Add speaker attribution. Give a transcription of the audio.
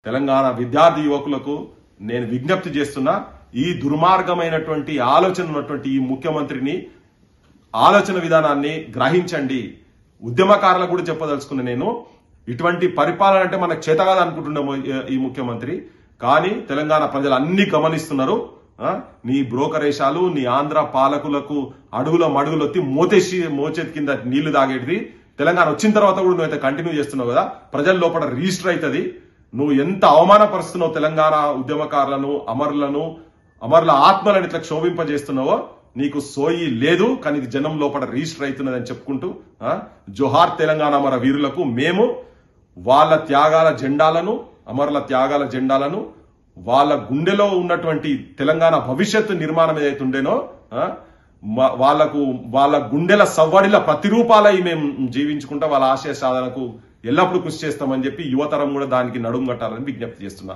Speaker 1: తెలంగాణ విద్యార్థి యువకులకు నేను విజ్ఞప్తి చేస్తున్నా, ఈ దుర్మార్గమైనటువంటి ఆలోచన ఉన్నటువంటి ఈ ముఖ్యమంత్రిని ఆలోచన విధానాన్ని గ్రహించండి. ఉద్యమకారులకు కూడా చెప్పదలుచుకున్న నేను, ఇటువంటి పరిపాలన అంటే మనకు చేతగాదు అనుకుంటున్నాము ఈ ముఖ్యమంత్రి. కానీ తెలంగాణ ప్రజలు అన్ని గమనిస్తున్నారు. నీ బ్రోకరేషాలు, నీ ఆంధ్ర పాలకులకు అడుగుల మడుగులొత్తి మోచేతి కింద నీళ్లు తాగేటిది తెలంగాణ వచ్చిన తర్వాత కూడా నువ్వైతే కంటిన్యూ చేస్తున్నావు కదా, ప్రజల లోపల రిజిస్టర్ అవుతుంది. నువ్వు ఎంత అవమానపరుస్తున్నావు తెలంగాణ ఉద్యమకారులను, అమరుల ఆత్మలను ఇట్లా క్షోభింపజేస్తున్నావో నీకు సోయి లేదు. కానీ ఇది జనం లోపల రిజిస్టర్ అవుతున్నదని చెప్పుకుంటూ జోహార్ తెలంగాణ అమర వీరులకు మేము వాళ్ళ త్యాగాల జెండాలను, అమరుల త్యాగాల జెండాలను, వాళ్ళ గుండెలో ఉన్నటువంటి తెలంగాణ భవిష్యత్తు నిర్మాణం ఏదైతే ఉండేనో వాళ్ళ గుండెల సవ్వడిల ప్రతిరూపాలై మేము జీవించుకుంటా వాళ్ళ ఆశయ సాధనకు ఎల్లప్పుడూ కృషి చేస్తామని చెప్పి యువతరం కూడా దానికి నడుం కట్టాలని విజ్ఞప్తి చేస్తున్నా.